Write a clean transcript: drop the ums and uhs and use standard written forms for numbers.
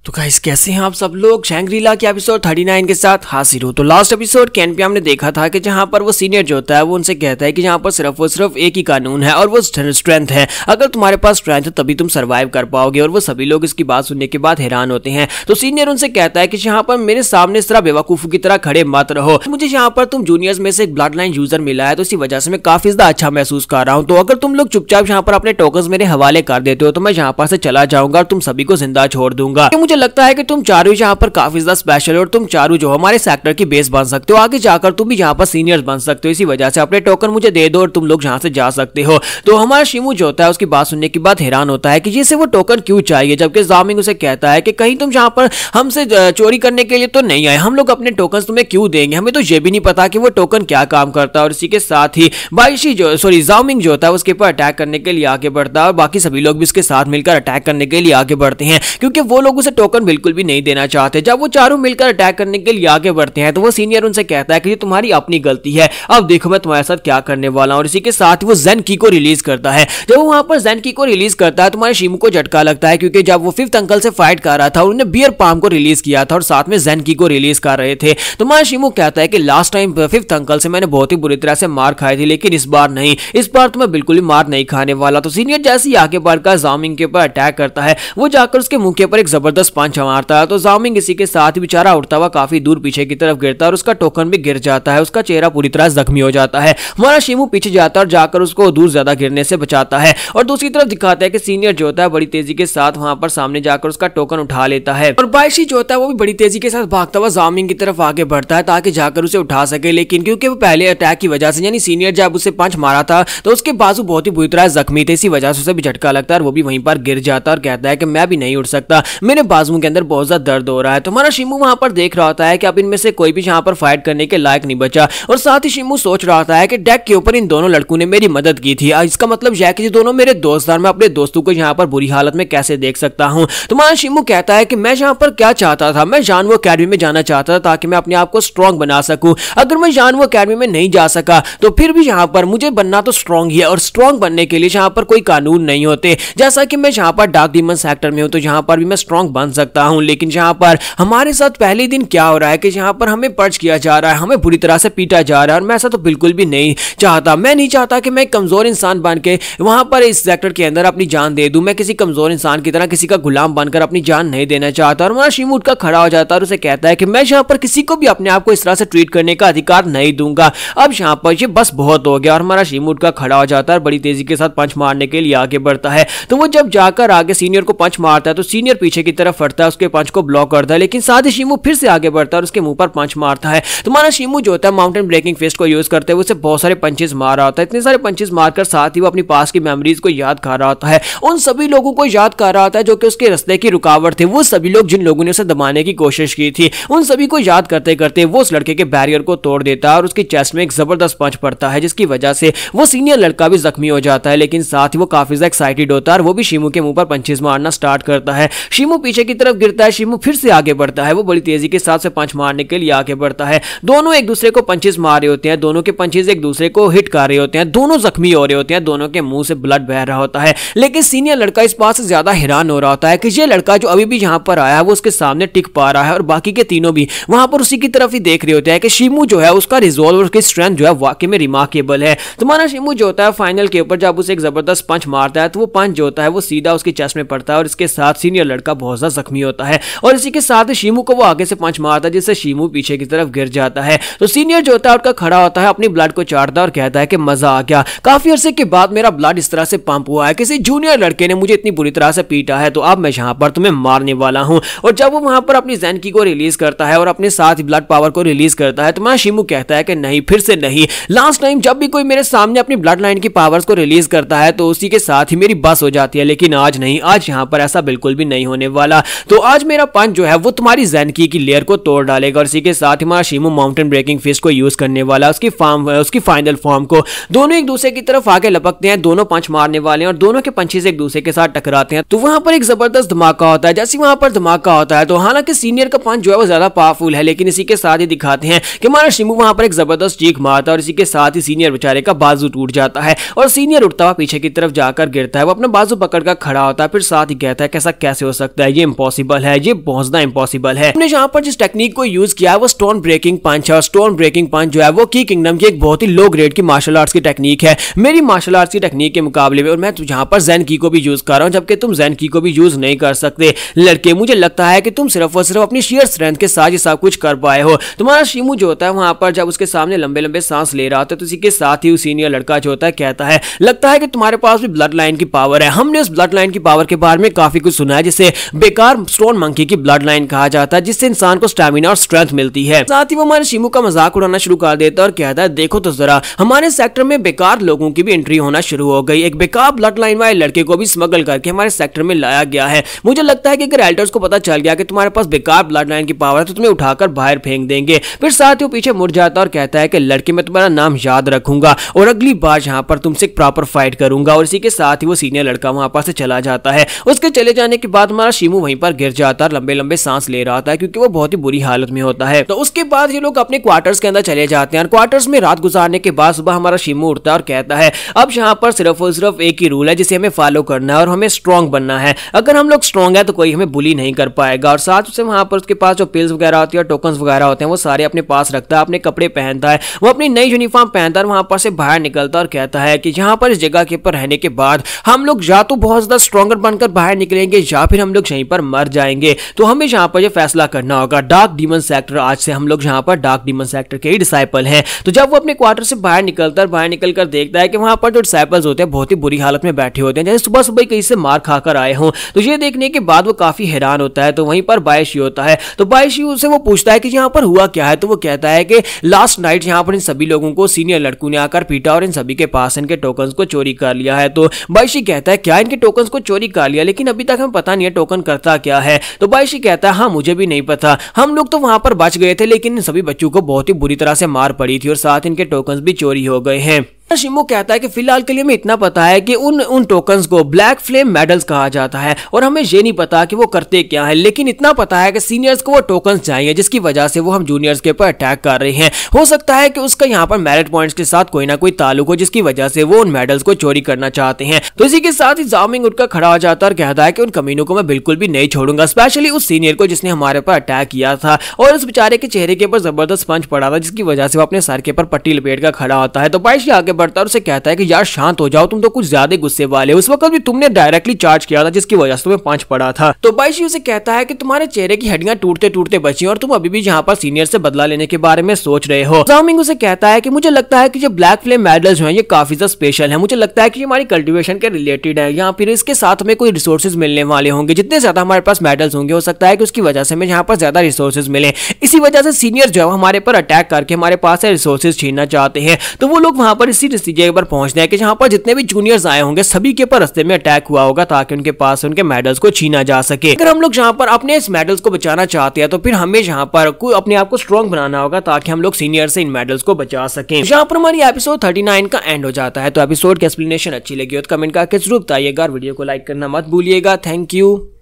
तो गाइस कैसे हैं आप सब लोग। शैंग्रीला के एपिसोड 39 के साथ हाजिर हूं। तो लास्ट एपिसोड कैन पे हमने देखा था कि जहां पर वो सीनियर जो होता है वो उनसे कहता है कि जहां पर सिर्फ एक ही कानून है और वो स्ट्रेंथ है। अगर तुम्हारे पास स्ट्रेंथ है तभी तुम सर्वाइव कर पाओगे। और वो सभी लोग इसकी बात सुनने के बाद हैरान होते हैं। तो सीनियर उनसे कहता है कि जहां पर मेरे सामने इस तरह बेवकूफों की तरह खड़े मत रहो। मुझे यहाँ पर तुम जूनियर्स में से एक ब्लड लाइन यूजर मिला है, तो इसी वजह से मैं काफी ज्यादा अच्छा महसूस कर रहा हूँ। तो अगर तुम लोग चुपचाप यहाँ पर अपने टोकन्स मेरे हवाले कर देते हो तो मैं यहाँ पर से चला जाऊंगा और तुम सभी को जिंदा छोड़ दूंगा। मुझे लगता है कि तुम चारों यहाँ पर काफी ज्यादा स्पेशल और तुम चारों जो हमारे सेक्टर की बेस बन सकते हो। आगे जाकर तुम भी यहाँ पर सीनियर्स बन सकते हो। इसी वजह से अपने टोकन मुझे दे दो और तुम लोग यहाँ से जा सकते हो। तो हमारा शिमू जो होता है उसकी बात सुनने के बाद हैरान होता है कि ये से वो टोकन क्यों चाहिए, जबकि जामिंग उसे कहता है कि कहीं तुम यहाँ पर हमसे चोरी करने के लिए तो नहीं आए। हम लोग अपने टोकन तुम्हें क्यों देंगे, हमें तो ये भी नहीं पता कि वो टोकन क्या काम करता है। और इसी के साथ ही जामिंग जो होता है उसके ऊपर अटैक करने के लिए आगे बढ़ता है और बाकी सभी लोग भी इसके साथ मिलकर अटैक करने के लिए आगे बढ़ते हैं, क्योंकि वो लोग उसे टोकन बिल्कुल भी नहीं देना चाहते। जब वो चारों मिलकर अटैक करने के लिए आगे बढ़ते हैं तो वो सीनियर उनसे कहता है कि ये तुम्हारी अपनी गलती है, अब देखो मैं तुम्हारे साथ क्या करने वाला हूं। और इसी के साथ वो जेन की को रिलीज करता है। जब वो वहां पर जेन की को रिलीज करता है तो हमारे शिमू को झटका लगता है, क्योंकि जब वो फिफ्थ अंकल से फाइट कर रहा था उन्होंने बियर पाम को रिलीज किया था और साथ में जेन की को रिलीज कर रहे थे। तो हमारा शिमू कहता है कि लास्ट टाइम फिफ्थ अंकल से मैंने बहुत ही बुरी तरह से मार खाई थी, लेकिन इस बार नहीं, इस बार तो मैं बिल्कुल भी मार नहीं खाने वाला। तो सीनियर जैसे ही आगे बढ़कर जामिंग के ऊपर अटैक करता है वो जाकर उसके मुंह के ऊपर एक जबरदस्त पंच मारता है। तो जामिंग इसी के साथ बेचारा उठता हुआ काफी दूर पीछे की तरफ गिरता है और उसका टोकन भी गिर जाता है। उसका चेहरा पूरी तरह जख्मी हो जाता है। हमारा शिमू पीछे जाता है और जाकर उसको दूर ज्यादा गिरने से बचाता है। और दूसरी तरफ दिखाता है कि सीनियर जो होता है बड़ी तेजी के साथ वहां पर सामने जाकर उसका टोकन उठा लेता है और बायशी जो होता है वो भी बड़ी तेजी के साथ भागता हुआ जामिंग की तरफ आगे बढ़ता है ताकि जाकर उसे उठा सके। लेकिन क्योंकि वो पहले अटैक की वजह से यानी सीनियर जब उसे पंच मारा था तो उसके बाजू बहुत ही बुरी तरह जख्मी थे, इसी वजह से उसे भी झटका लगता है और वो भी वहीं पर गिर जाता है और कहता है कि मैं भी नहीं उठ सकता, मेरे बाजुओं के अंदर बहुत ज्यादा दर्द हो रहा है। तो हमारा शिमू वहां पर देख रहा होता है कि अब इनमें से कोई भी यहाँ पर फाइट करने के लायक नहीं बचा। और साथ ही शिमू सोच रहा होता है कि डेक के ऊपर इन दोनों लड़कों ने मेरी मदद की थी, इसका मतलब यह कि दोनों मेरे दोस्त हैं, मैं अपने दोस्तों को यहाँ पर बुरी हालत में कैसे देख सकता हूँ। तो हमारा शिमू कहता है कि मैं यहाँ पर क्या चाहता था, मैं जानवो अकेडमी में जाना चाहता था ताकि मैं अपने आप को स्ट्रॉन्ग बना सकूं। अगर मैं जानवो अकेडमी में नहीं जा सका तो फिर भी यहाँ पर मुझे बनना तो स्ट्रॉन्ग ही है और स्ट्रॉन्ग बनने के लिए यहाँ पर कोई कानून नहीं होते। जैसा कि मैं यहाँ पर डार्क डीमन सेक्टर में हूँ तो यहाँ पर भी मैं स्ट्रॉन्ग बन सकता हूँ, लेकिन यहाँ पर हमारे साथ पहले दिन क्या हो रहा है कि यहाँ पर हमें पर्च किया जा रहा है, हमें बुरी तरह से पीटा जा रहा है और मैं ऐसा तो बिल्कुल भी नहीं चाहता। मैं नहीं चाहता कि मैं एक कमजोर इंसान बन के वहां पर इस सेक्टर के अंदर अपनी जान दे दूं। मैं किसी कमजोर इंसान की तरह किसी का गुलाम बनकर अपनी जान नहीं देना चाहता। और हमारा शिमू उठकर खड़ा हो जाता है और उसे कहता है कि मैं यहाँ पर किसी को भी अपने आप को इस तरह से ट्रीट करने का अधिकार नहीं दूंगा, अब यहाँ पर ये बस बहुत हो गया। और हमारा शिमू उठकर खड़ा हो जाता है, बड़ी तेजी के साथ पंच मारने के लिए आगे बढ़ता है। तो वो जब जाकर आगे सीनियर को पंच मारता है तो सीनियर पीछे की तरफ फटता है, उसके पंच को ब्लॉक करता है, लेकिन साथ ही शिमू फिर से आगे बढ़ता है और उसके मुंह पर पंच मारता है। तो हमारा शिमू जो होता है माउंटेन ब्रेकिंग फिस्ट को यूज करते हुए उसे बहुत सारे पंचेस मार रहा होता है। इतने सारे पंचेस मारकर साथ ही वो अपनी पास की मेमोरीज को याद कर रहा होता है, उन सभी लोगों को याद कर रहा होता है जो कि उसके रास्ते की रुकावट थे, वो सभी लोग जिन लोगों ने उसे दबाने की कोशिश की थी, उन सभी को याद करते करते वो उस लड़के के बैरियर को तोड़ देता है और उसकी चेस्ट में एक जबरदस्त पंच पड़ता है, जिसकी वजह से वो सीनियर लड़का भी जख्मी हो जाता है। लेकिन साथ ही वो काफी ज्यादा एक्साइटेड होता है और वो भी शिमू के मुंह पर पंचेस मारना स्टार्ट करता है। शिमू पीछे की तरफ गिरता है, शिमू फिर से आगे बढ़ता है, वो बड़ी तेजी के साथ से पंच मारने के लिए आगे बढ़ता है। दोनों एक दूसरे को पंचेस मार रहे होते हैं, दोनों के पंचेस एक दूसरे को हिट कर रहे होते हैं, दोनों जख्मी हो रहे होते हैं, दोनों के मुंह से ब्लड बह रहा होता है। लेकिन सीनियर लड़का इस बात से ज्यादा हैरान हो रहा होता है कि ये लड़का जो अभी भी यहाँ पर आया है वो उसके सामने टिक पा रहा है और बाकी के तीनों भी वहां पर उसी की तरफ ही देख रहे होते हैं कि शिमू जो है उसका रिजॉल्व और उसकी स्ट्रेंथ जो है वाकई में रिमार्केबल है। तुम्हारा शिमू जो होता है फाइनल के ऊपर जब उसे एक जबरदस्त पंच मारता है तो वो पंच जो होता है वो सीधा उसकी चेस्ट में पड़ता है और इसके साथ सीनियर लड़का बहुत ज्यादा जख्मी होता है। और इसी के साथ शिमू को वो आगे से पंच मारता है जिससे शिमू पीछे की तरफ गिर जाता है। तो सीनियर जो होता है उठकर खड़ा होता है, अपनी ब्लड को चाटता है और कहता है कि मजा आ गया, काफी अरसे के बाद मेरा ब्लड इस तरह से पंप हुआ है, किसी जूनियर लड़के ने मुझे इतनी बुरी तरह से पीटा है, तो अब मैं यहाँ पर तुम्हें मारने वाला हूँ। और जब वो वहां पर अपनी जेन की को रिलीज करता है और अपने साथ ब्लड पावर को रिलीज करता है तो मैं शिमू कहता है कि नहीं, फिर से नहीं, लास्ट टाइम जब भी कोई मेरे सामने अपनी ब्लड लाइन की पावर्स को रिलीज करता है तो उसी के साथ ही मेरी बस हो जाती है, लेकिन आज नहीं, आज यहाँ पर ऐसा बिल्कुल भी नहीं होने वाला। तो आज मेरा पंच जो है वो तुम्हारी जेन की लेयर को तोड़ डालेगा। और इसी के साथ ही हमारा शिमू माउंटेन ब्रेकिंग फिस्ट को यूज करने वाला, उसकी फाइनल फॉर्म को दोनों एक दूसरे की तरफ आगे लपकते हैं, दोनों पंच मारने वाले हैं और दोनों के पंचेस एक दूसरे के साथ टकराते हैं। तो वहां पर एक जबरदस्त धमाका होता है। जैसे वहां पर धमाका होता है तो हालांकि सीनियर का पंच जो है वो ज्यादा पावरफुल है, लेकिन इसी के साथ ही दिखाते हैं कि हमारा शिमू वहां पर एक जबरदस्त चीख मारता है और इसी के साथ ही सीनियर बेचारे का बाजू टूट जाता है और सीनियर उठता हुआ पीछे की तरफ जाकर गिरता है। वो अपना बाजू पकड़कर खड़ा होता है, फिर साथ ही कहता है कि ऐसा कैसे हो सकता है, ये इम्पॉसिबल है, ये पहुंचना इम्पॉसिबल है। हमने यहाँ पर जिस टेक्निक को यूज किया है वो स्टोन ब्रेकिंग पंच है, और स्टोन ब्रेकिंग पंच जो है वो की किंगडम की एक बहुत ही लो ग्रेड की मार्शल आर्ट्स की टेक्निक है मेरी मार्शल आर्ट्स की टेक्निक के मुकाबले में, और मैं यहाँ पर ज़ेन की को भी यूज कर रहा हूँ, जबकि तुम ज़ेन की को भी यूज नहीं कर सकते लड़के। मुझे लगता है कि तुम सिर्फ और सिर्फ अपनी शेयर स्ट्रेंथ के साथ ही सब कुछ कर पाए हो। तुम्हारा शिमू जो होता है वहां पर जब उसके सामने लंबे लंबे सांस ले रहा होता है, तो उसी के साथ ही सीनियर लड़का जो होता है कहता है, लगता है कि तुम्हारे पास भी ब्लड लाइन की पावर है। हमने उस ब्लड लाइन की पावर के बारे में काफी कुछ सुना है, जिसे बेकार स्टोन मंकी की ब्लड लाइन कहा जाता है, जिससे इंसान को स्टैमिना और स्ट्रेंथ मिलती है। साथ ही वो हमारे शिमू का मजाक उड़ाना शुरू कर देता है और कहता है, देखो तो जरा हमारे सेक्टर में बेकार लोगों की भी एंट्री होना शुरू हो गई। एक बेकार ब्लड लाइन वाले लड़के को भी स्मगल करके हमारे सेक्टर में लाया गया है। मुझे लगता है कि अगर एल्डर्स को पता चल गया कि तुम्हारे पास बेकार ब्लड लाइन की पावर है तो तुम्हें उठाकर बाहर फेंक देंगे। फिर साथ ही वो पीछे मुड़ जाता और कहता है कि लड़के मैं तुम्हारा नाम याद रखूंगा और अगली बार यहाँ पर तुमसे एक प्रॉपर फाइट करूंगा। और इसी के साथ ही वो सीनियर लड़का वहां पर से चला जाता है। उसके चले जाने के बाद हमारा शिमू वहीं पर गिर जाता है, लंबे लंबे सांस ले रहा था क्योंकि वो बहुत ही बुरी हालत में होता है। तो उसके बाद ये लोग अपने क्वार्टर्स के अंदर चले जाते हैं। क्वार्टर्स में रात गुजारने के बाद सुबह हमारा शिमू उठता है और कहता है, अब यहाँ पर सिर्फ और सिर्फ एक ही रूल है जिसे हमें फॉलो करना है और हमें स्ट्रॉन्ग बनना है। अगर हम लोग स्ट्रॉन्ग है तो कोई हमें बुली नहीं कर पाएगा। और साथ से वहां पर उसके पास जो पिल्स वगैरह होती है, टोकन्स वगैरह होते हैं, वो सारे अपने पास रखता है, अपने कपड़े पहनता है, वो अपनी नई यूनिफॉर्म पहनता है, वहां पर से बाहर निकलता और कहता है कि यहाँ पर इस जगह के ऊपर रहने के बाद हम लोग या तो बहुत ज्यादा स्ट्रॉन्गर बनकर बाहर निकलेंगे या फिर हम लोग यहीं पर मर जाएंगे। तो हमें यहाँ पर यह फैसला करना होगा। डार्क डीमन सेक्टर, आज से हम लोग यहाँ पर डार्क डीमन सेक्टर के ही डिसाइपल हैं। तो जब वो अपने क्वार्टर से बाहर निकलता है, बाहर निकलकर देखता है कि वहां पर जो डिसाइपल्स होते हैं बहुत ही बुरी हालत में बैठे होते हैं, जैसे सुबह सुबह कहीं से मार खाकर आए हों। तो ये देखने के बाद वो काफी हैरान होता है। तो वहीं पर बायशी होता है। तो बायशी से वो पूछता है कि यहाँ पर हुआ क्या है। तो वो कहता है कि लास्ट नाइट यहाँ पर इन सभी लोगों को सीनियर लड़कों ने आकर पीटा और इन सभी के पास इनके टोकन्स को चोरी कर लिया है। तो बायशी कहता है, क्या इनके टोकन्स को चोरी कर लिया, लेकिन अभी तक हमें पता नहीं है टोकन करता क्या है। तो बायशी कहता है, हाँ मुझे भी नहीं पता, हम लोग तो वहां पर बच गए थे, लेकिन इन सभी बच्चों को बहुत ही बुरी तरह से मार पड़ी थी और साथ इनके टोकन्स भी चोरी हो गए हैं। शिमू कहता है कि फिलहाल के लिए हमें इतना पता है कि उन टोकन्स को ब्लैक फ्लेम मेडल्स कहा जाता है और हमें ये नहीं पता कि वो करते क्या है, लेकिन इतना पता है कि सीनियर्स को वो टोकन्स चाहिए जिसकी वजह से वो हम जूनियर्स के ऊपर अटैक कर रहे हैं। हो सकता है कि उसका यहाँ पर मेरिट पॉइंट्स के साथ कोई ना कोई ताल्लुक हो जिसकी वजह से वो उन मेडल्स को चोरी करना चाहते हैं। तो इसी के साथ ही जामिंग उठकर खड़ा हो जाता है और कहता है कि उन कमीनों को मैं बिल्कुल भी नहीं छोड़ूंगा, स्पेशली उस सीनियर को जिसने हमारे पर अटैक किया था। और उस बेचारे के चेहरे के ऊपर जबरदस्त पंच पड़ा था जिसकी वजह से वो अपने सर के ऊपर पट्टी लपेट कर खड़ा होता है। तो बायशी आगे बढ़ता है और उसे कहता है कि यार शांत हो जाओ, तुम तो कुछ ज्यादा गुस्से वाले हो, उस वक्त भी तुमने डायरेक्टली चार्ज किया था जिसकी वजह से तुम्हें पंच पड़ा था। तो बायशी उसे कहता है कि तुम्हारे चेहरे की हड्डियां टूटते टूटते बची और तुम अभी भी यहाँ पर सीनियर से बदला लेने के बारे में सोच रहे हो। जामिंग उसे कहता है कि मुझे लगता है कि जो ब्लैक फ्लेम मेडल्स हैं ये काफी ज्यादा स्पेशल है, मुझे लगता है कि हमारी कल्टिवेशन के रिलेटेड है या फिर इसके साथ में कोई रिसोर्सेज मिलने वाले होंगे। जितने ज्यादा हमारे पास मेडल्स होंगे हो सकता है कि उसकी वजह से हमें यहाँ पर ज्यादा रिसोर्सेज मिले। इसी वजह से सीनियर जो है हमारे पर अटैक करके हमारे पास से रिसोर्सेज छीनना चाहते हैं। तो वो लोग वहां पर इसी जगह पर पहुंचते हैं कि जहां पर जितने भी जूनियर्स आए होंगे सभी के ऊपर रास्ते में अटैक हुआ होगा ताकि उनके पास उनके मेडल्स को छीना जा सके। अगर हम लोग यहाँ पर अपने इस मेडल्स को बचाना चाहते हैं तो फिर हमें यहाँ पर कोई अपने आप को स्ट्रॉन्ग बनाना होगा ताकि हम लोग सीनियर से इन मेडल्स को बचा सकें। यहाँ पर हमारी एपिसोड 39 का एंड हो जाता है। तो एपिसोड की एक्सप्लेनेशन अच्छी लगी हो तो कमेंट करके जरूर बताइएगा, वीडियो को लाइक करना मत भूलिएगा। Thank you.